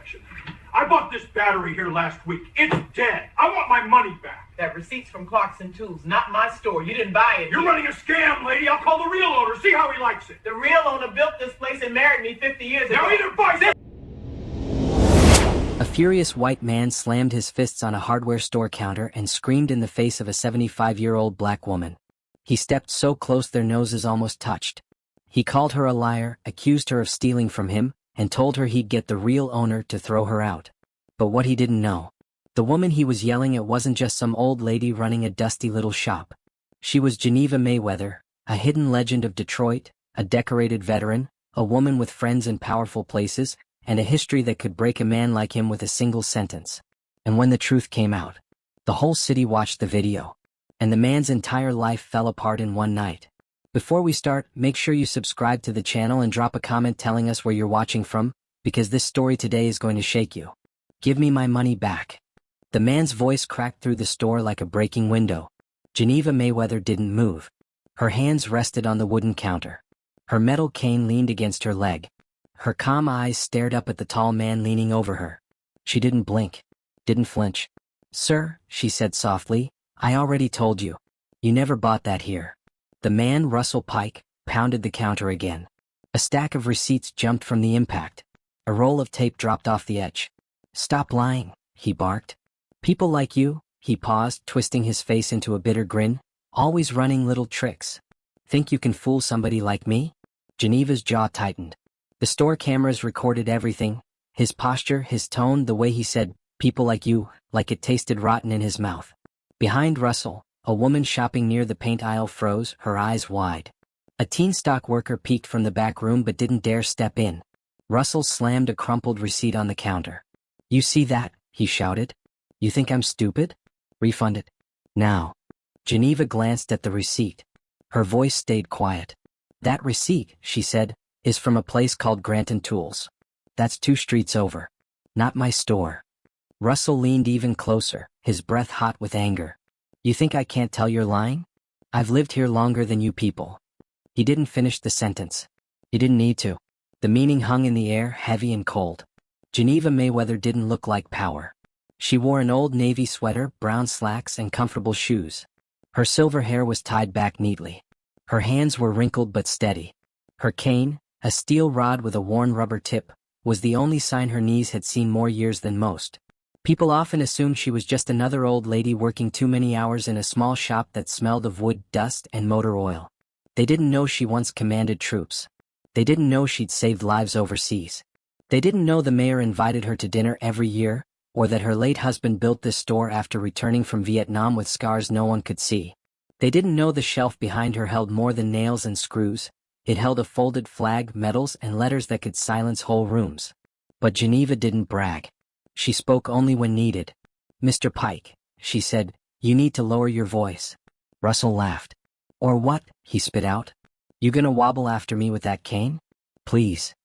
section. I bought this battery here last week. It's dead. I want my money back. That receipt's from Clarkson Tools, not my store. You didn't buy it. You're running a scam, lady. I'll call the real owner. See how he likes it. The real owner built this place and married me 50 years ago. Now either buy this. A furious white man slammed his fists on a hardware store counter and screamed in the face of a 75-year-old black woman. He stepped so close their noses almost touched. He called her a liar, accused her of stealing from him, and told her he'd get the real owner to throw her out. But what he didn't know, the woman he was yelling at wasn't just some old lady running a dusty little shop. She was Geneva Mayweather, a hidden legend of Detroit, a decorated veteran, a woman with friends in powerful places, and a history that could break a man like him with a single sentence. And when the truth came out, the whole city watched the video, and the man's entire life fell apart in one night. Before we start, make sure you subscribe to the channel and drop a comment telling us where you're watching from, because this story today is going to shake you. Give me my money back. The man's voice cracked through the store like a breaking window. Geneva Mayweather didn't move. Her hands rested on the wooden counter. Her metal cane leaned against her leg. Her calm eyes stared up at the tall man leaning over her. She didn't blink, didn't flinch. "Sir," she said softly, "I already told you. You never bought that here." The man, Russell Pike, pounded the counter again. A stack of receipts jumped from the impact. A roll of tape dropped off the edge. "Stop lying," he barked. "People like you," he paused, twisting his face into a bitter grin, "always running little tricks. Think you can fool somebody like me?" Geneva's jaw tightened. The store cameras recorded everything, his posture, his tone, the way he said, "people like you," like it tasted rotten in his mouth. Behind Russell, a woman shopping near the paint aisle froze, her eyes wide. A teen stock worker peeked from the back room but didn't dare step in. Russell slammed a crumpled receipt on the counter. "You see that?" he shouted. "You think I'm stupid? Refund it. Now." Geneva glanced at the receipt. Her voice stayed quiet. "That receipt," she said, "is from a place called Granton Tools. That's 2 streets over. Not my store." Russell leaned even closer, his breath hot with anger. "You think I can't tell you're lying? I've lived here longer than you people." He didn't finish the sentence. He didn't need to. The meaning hung in the air, heavy and cold. Geneva Mayweather didn't look like power. She wore an old navy sweater, brown slacks, and comfortable shoes. Her silver hair was tied back neatly. Her hands were wrinkled but steady. Her cane, a steel rod with a worn rubber tip, was the only sign her knees had seen more years than most. People often assumed she was just another old lady working too many hours in a small shop that smelled of wood, dust, and motor oil. They didn't know she once commanded troops. They didn't know she'd saved lives overseas. They didn't know the mayor invited her to dinner every year, or that her late husband built this store after returning from Vietnam with scars no one could see. They didn't know the shelf behind her held more than nails and screws. It held a folded flag, medals, and letters that could silence whole rooms. But Geneva didn't brag. She spoke only when needed. "Mr. Pike," she said, "you need to lower your voice." Russell laughed. "Or what?" he spit out. "You gonna wobble after me with that cane? Please."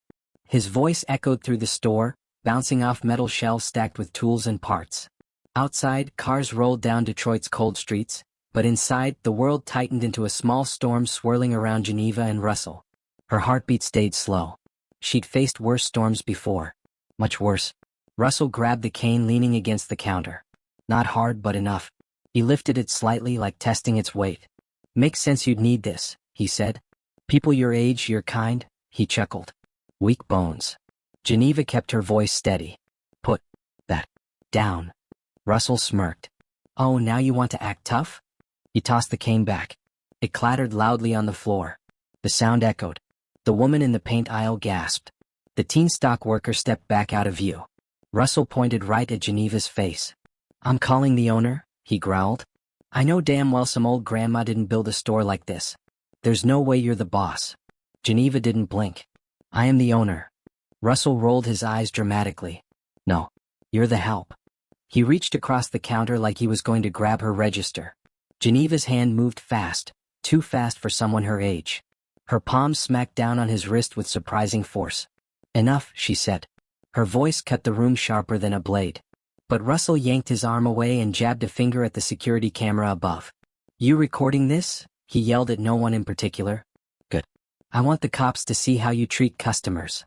His voice echoed through the store, bouncing off metal shelves stacked with tools and parts. Outside, cars rolled down Detroit's cold streets, but inside, the world tightened into a small storm swirling around Geneva and Russell. Her heartbeat stayed slow. She'd faced worse storms before. Much worse. Russell grabbed the cane leaning against the counter. Not hard, but enough. He lifted it slightly, like testing its weight. "Makes sense you'd need this," he said. "People your age, your kind," he chuckled. "Weak bones." Geneva kept her voice steady. "Put that down." Russell smirked. "Oh, now you want to act tough?" He tossed the cane back. It clattered loudly on the floor. The sound echoed. The woman in the paint aisle gasped. The teen stock worker stepped back out of view. Russell pointed right at Geneva's face. "I'm calling the owner," he growled. "I know damn well some old grandma didn't build a store like this. There's no way you're the boss." Geneva didn't blink. "I am the owner." Russell rolled his eyes dramatically. "No, you're the help." He reached across the counter like he was going to grab her register. Geneva's hand moved fast, too fast for someone her age. Her palm smacked down on his wrist with surprising force. "Enough," she said. Her voice cut the room sharper than a blade. But Russell yanked his arm away and jabbed a finger at the security camera above. "You recording this?" he yelled at no one in particular. "Good. I want the cops to see how you treat customers."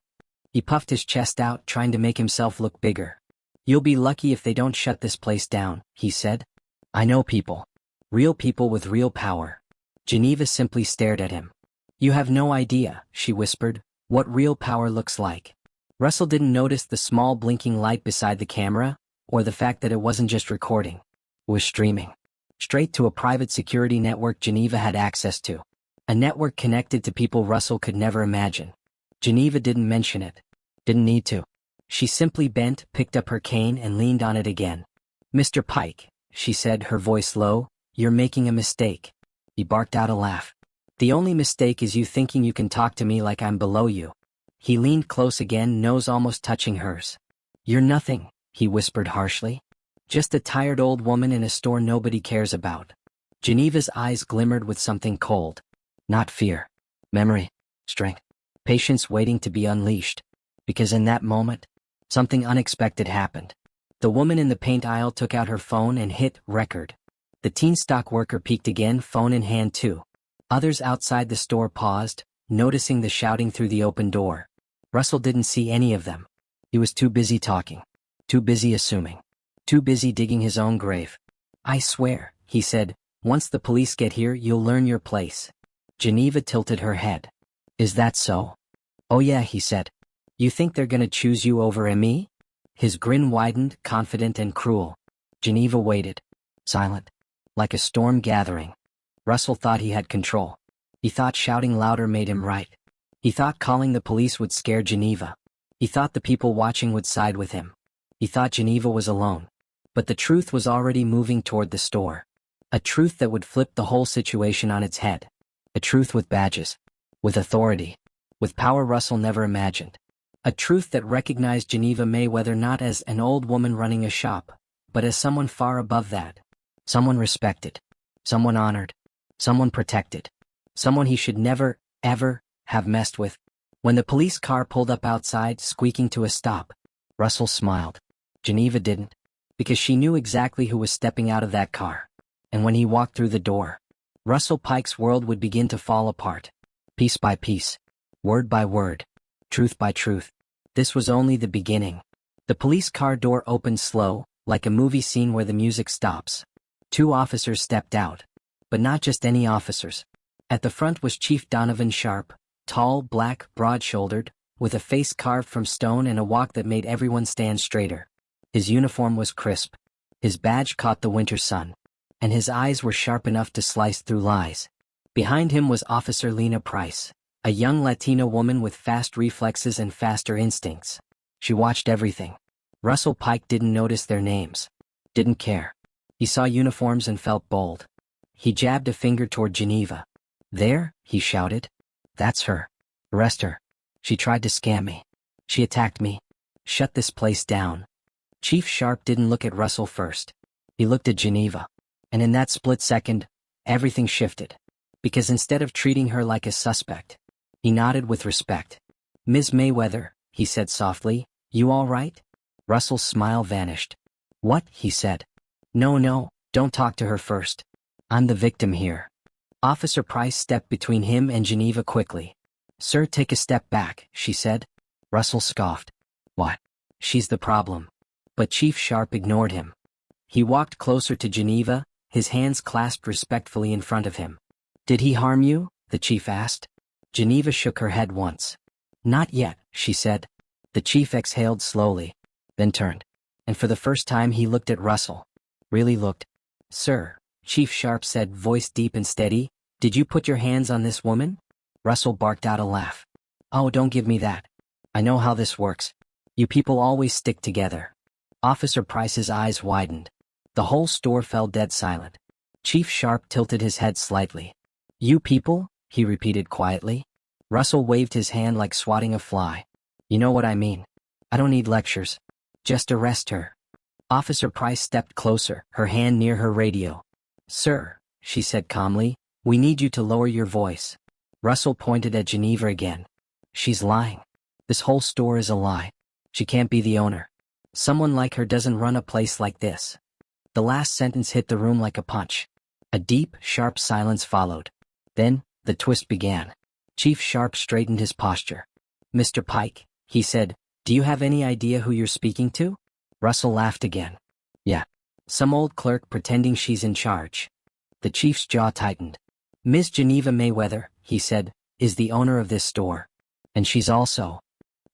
He puffed his chest out, trying to make himself look bigger. "You'll be lucky if they don't shut this place down," he said. "I know people. Real people with real power." Geneva simply stared at him. "You have no idea," she whispered, "what real power looks like." Russell didn't notice the small blinking light beside the camera, or the fact that it wasn't just recording. It was streaming. Straight to a private security network Geneva had access to. A network connected to people Russell could never imagine. Geneva didn't mention it. Didn't need to. She simply bent, picked up her cane and leaned on it again. "Mr. Pike," she said, her voice low, "you're making a mistake." He barked out a laugh. "The only mistake is you thinking you can talk to me like I'm below you." He leaned close again, nose almost touching hers. "You're nothing," he whispered harshly. "Just a tired old woman in a store nobody cares about." Geneva's eyes glimmered with something cold. Not fear. Memory. Strength. Patience waiting to be unleashed. Because in that moment, something unexpected happened. The woman in the paint aisle took out her phone and hit record. The teen stock worker peeked again, phone in hand too. Others outside the store paused, noticing the shouting through the open door. Russell didn't see any of them. He was too busy talking. Too busy assuming. Too busy digging his own grave. "I swear," he said, "once the police get here you'll learn your place." Geneva tilted her head. "Is that so?" "Oh yeah," he said. "You think they're gonna choose you over me?" His grin widened, confident and cruel. Geneva waited. Silent. Like a storm gathering. Russell thought he had control. He thought shouting louder made him right. He thought calling the police would scare Geneva. He thought the people watching would side with him. He thought Geneva was alone. But the truth was already moving toward the store. A truth that would flip the whole situation on its head. A truth with badges. With authority. With power Russell never imagined. A truth that recognized Geneva Mayweather not as an old woman running a shop, but as someone far above that. Someone respected. Someone honored. Someone protected. Someone he should never, ever, have messed with. When the police car pulled up outside, squeaking to a stop, Russell smiled. Geneva didn't. Because she knew exactly who was stepping out of that car. And when he walked through the door, Russell Pike's world would begin to fall apart. Piece by piece. Word by word. Truth by truth. This was only the beginning. The police car door opened slow, like a movie scene where the music stops. 2 officers stepped out. But not just any officers. At the front was Chief Donovan Sharp, tall, black, broad-shouldered, with a face carved from stone and a walk that made everyone stand straighter. His uniform was crisp. His badge caught the winter sun. And his eyes were sharp enough to slice through lies. Behind him was Officer Lena Price, a young Latina woman with fast reflexes and faster instincts. She watched everything. Russell Pike didn't notice their names. Didn't care. He saw uniforms and felt bold. He jabbed a finger toward Geneva. "There," he shouted. "That's her. Arrest her. She tried to scam me. She attacked me. Shut this place down." Chief Sharp didn't look at Russell first. He looked at Geneva. And in that split second, everything shifted. Because instead of treating her like a suspect, he nodded with respect. "Ms. Mayweather," he said softly, "you all right?" Russell's smile vanished. "What?" he said. No, don't talk to her first. I'm the victim here." Officer Price stepped between him and Geneva quickly. "Sir, take a step back," she said. Russell scoffed. "What? She's the problem." But Chief Sharp ignored him. He walked closer to Geneva, his hands clasped respectfully in front of him. "Did he harm you?" the chief asked. Geneva shook her head once. "Not yet," she said. The chief exhaled slowly, then turned. And for the first time he looked at Russell. Really looked. "Sir," Chief Sharp said, voice deep and steady, "did you put your hands on this woman?" Russell barked out a laugh. "Oh, don't give me that. I know how this works. You people always stick together." Officer Price's eyes widened. The whole store fell dead silent. Chief Sharp tilted his head slightly. "You people?" he repeated quietly. Russell waved his hand like swatting a fly. "You know what I mean. I don't need lectures. Just arrest her." Officer Price stepped closer, her hand near her radio. "Sir," she said calmly, "we need you to lower your voice." Russell pointed at Geneva again. "She's lying. This whole store is a lie. She can't be the owner. Someone like her doesn't run a place like this." The last sentence hit the room like a punch. A deep, sharp silence followed. Then, the twist began. Chief Sharp straightened his posture. "Mr. Pike," he said. Do you have any idea who you're speaking to? Russell laughed again. Yeah. Some old clerk pretending she's in charge. The chief's jaw tightened. Ms. Geneva Mayweather, he said, is the owner of this store. And she's also.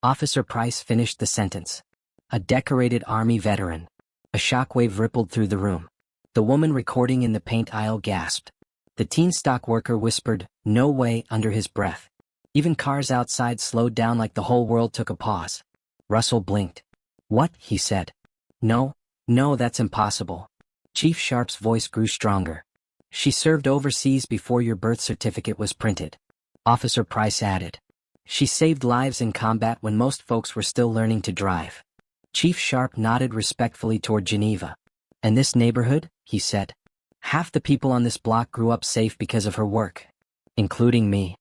Officer Price finished the sentence. A decorated Army veteran. A shockwave rippled through the room. The woman recording in the paint aisle gasped. The teen stock worker whispered, "No way," under his breath. Even cars outside slowed down like the whole world took a pause. Russell blinked. What? He said. No, that's impossible. Chief Sharp's voice grew stronger. She served overseas before your birth certificate was printed. Officer Price added. She saved lives in combat when most folks were still learning to drive. Chief Sharp nodded respectfully toward Geneva. And this neighborhood, he said. Half the people on this block grew up safe because of her work. Including me.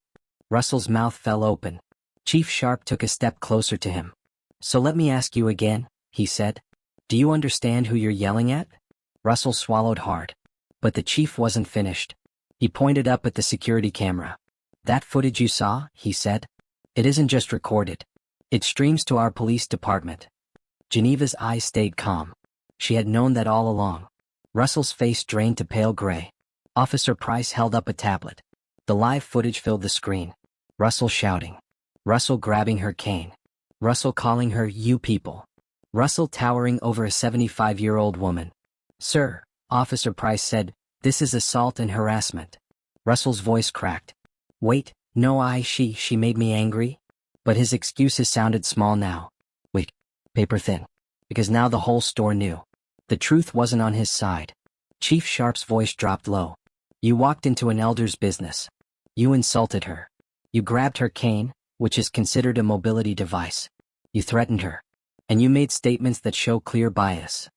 Russell's mouth fell open. Chief Sharp took a step closer to him. So let me ask you again, he said. Do you understand who you're yelling at? Russell swallowed hard. But the chief wasn't finished. He pointed up at the security camera. That footage you saw, he said. It isn't just recorded. It streams to our police department. Geneva's eyes stayed calm. She had known that all along. Russell's face drained to pale gray. Officer Price held up a tablet. The live footage filled the screen. Russell shouting. Russell grabbing her cane. Russell calling her, "You people." Russell towering over a 75-year-old woman. Sir, Officer Price said, this is assault and harassment. Russell's voice cracked. Wait, no, she made me angry. But his excuses sounded small now. Wait, paper thin. Because now the whole store knew. The truth wasn't on his side. Chief Sharp's voice dropped low. You walked into an elder's business. You insulted her. You grabbed her cane, which is considered a mobility device. You threatened her. And you made statements that show clear bias.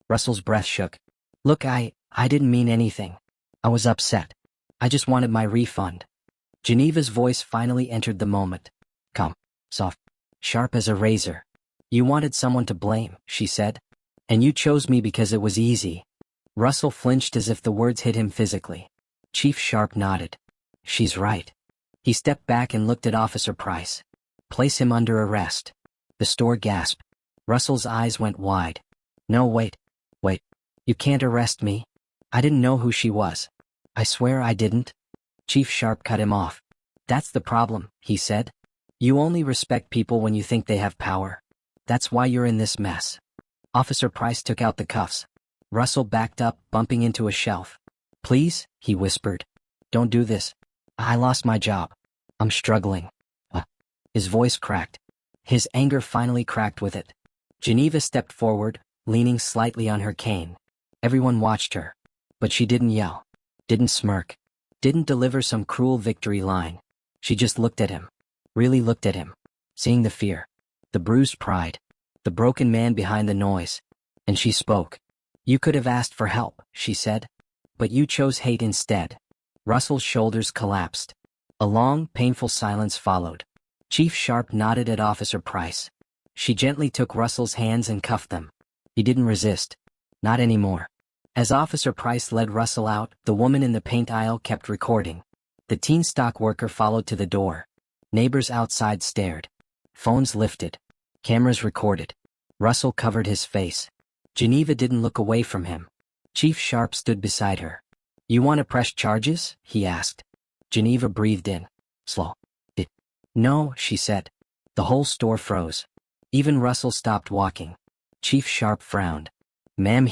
Russell's breath shook. Look, I didn't mean anything. I was upset. I just wanted my refund. Geneva's voice finally entered the moment. Come, soft, sharp as a razor. You wanted someone to blame, she said. And you chose me because it was easy. Russell flinched as if the words hit him physically. Chief Sharp nodded. She's right. He stepped back and looked at Officer Price. Place him under arrest. The store gasped. Russell's eyes went wide. No, wait. You can't arrest me. I didn't know who she was. I swear I didn't. Chief Sharp cut him off. That's the problem, he said. You only respect people when you think they have power. That's why you're in this mess. Officer Price took out the cuffs. Russell backed up, bumping into a shelf. Please, he whispered. Don't do this. I lost my job. I'm struggling. His voice cracked. His anger finally cracked with it. Geneva stepped forward, leaning slightly on her cane. Everyone watched her. But she didn't yell. Didn't smirk. Didn't deliver some cruel victory line. She just looked at him. Really looked at him. Seeing the fear. The bruised pride. The broken man behind the noise. And she spoke. You could have asked for help, she said. But you chose hate instead. Russell's shoulders collapsed. A long, painful silence followed. Chief Sharp nodded at Officer Price. She gently took Russell's hands and cuffed them. He didn't resist. Not anymore. As Officer Price led Russell out, the woman in the paint aisle kept recording. The teen stock worker followed to the door. Neighbors outside stared. Phones lifted. Cameras recorded. Russell covered his face. Geneva didn't look away from him. Chief Sharp stood beside her. You want to press charges? He asked. Geneva breathed in. Slow. No, she said. The whole store froze. Even Russell stopped walking. Chief Sharp frowned. Ma'am,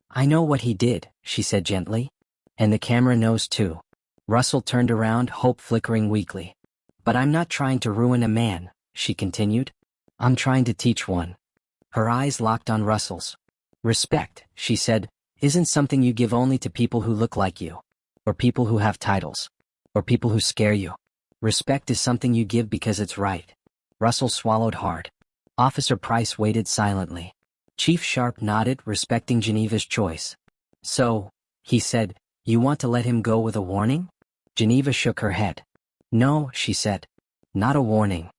I know what he did, she said gently. And the camera knows too. Russell turned around, hope flickering weakly. But I'm not trying to ruin a man, she continued. I'm trying to teach one. Her eyes locked on Russell's. Respect, she said, isn't something you give only to people who look like you. Or people who have titles. Or people who scare you. Respect is something you give because it's right. Russell swallowed hard. Officer Price waited silently. Chief Sharp nodded, respecting Geneva's choice. So, he said, you want to let him go with a warning? Geneva shook her head. No, she said. Not a warning.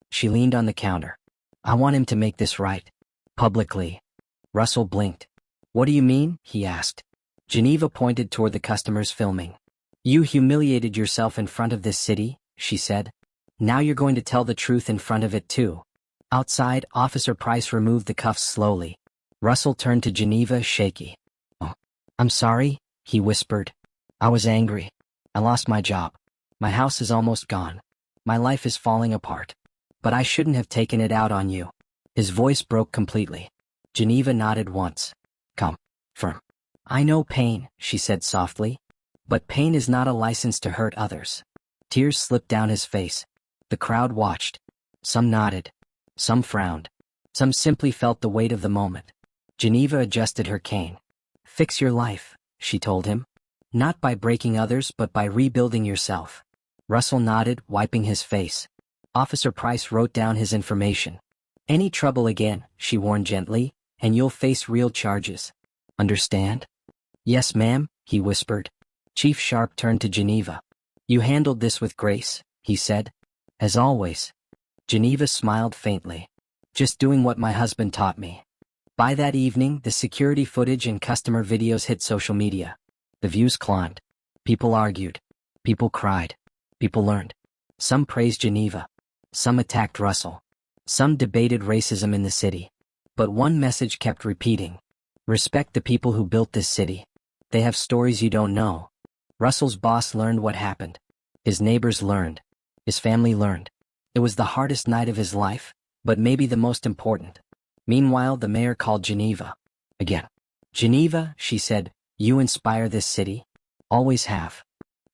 She leaned on the counter. I want him to make this right. Publicly. Russell blinked. What do you mean? He asked. Geneva pointed toward the customers filming. You humiliated yourself in front of this city, she said. Now you're going to tell the truth in front of it too. Outside, Officer Price removed the cuffs slowly. Russell turned to Geneva, shaky. "Oh, I'm sorry," he whispered. "I was angry. I lost my job. My house is almost gone. My life is falling apart. But I shouldn't have taken it out on you." His voice broke completely. Geneva nodded once. "Come, firm. I know pain," she said softly. "But pain is not a license to hurt others." Tears slipped down his face. The crowd watched. Some nodded. Some frowned. Some simply felt the weight of the moment. Geneva adjusted her cane. "Fix your life," she told him. "Not by breaking others, but by rebuilding yourself." Russell nodded, wiping his face. Officer Price wrote down his information. "Any trouble again," she warned gently, "and you'll face real charges. Understand?" "Yes, ma'am," he whispered. Chief Sharp turned to Geneva. "You handled this with grace," he said. "As always." Geneva smiled faintly. "Just doing what my husband taught me." By that evening, the security footage and customer videos hit social media. The views climbed. People argued. People cried. People learned. Some praised Geneva. Some attacked Russell. Some debated racism in the city. But one message kept repeating. Respect the people who built this city. They have stories you don't know. Russell's boss learned what happened. His neighbors learned. His family learned. It was the hardest night of his life, but maybe the most important. Meanwhile, the mayor called Geneva. Again. "Geneva," she said, "you inspire this city. Always have."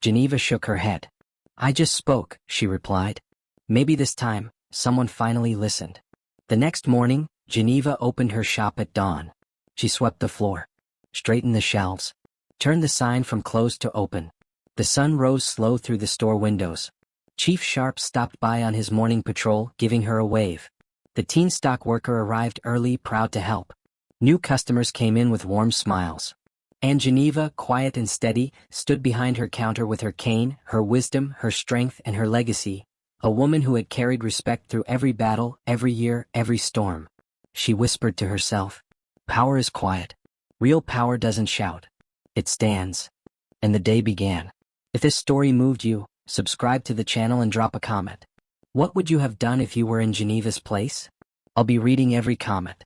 Geneva shook her head. "I just spoke," she replied. Maybe this time, someone finally listened. The next morning, Geneva opened her shop at dawn. She swept the floor, straightened the shelves, turned the sign from closed to open. The sun rose slow through the store windows. Chief Sharp stopped by on his morning patrol, giving her a wave. The teen stock worker arrived early, proud to help. New customers came in with warm smiles. And Geneva, quiet and steady, stood behind her counter with her cane, her wisdom, her strength, and her legacy. A woman who had carried respect through every battle, every year, every storm. She whispered to herself, "Power is quiet. Real power doesn't shout. It stands." And the day began. If this story moved you, subscribe to the channel and drop a comment. What would you have done if you were in Geneva's place? I'll be reading every comment.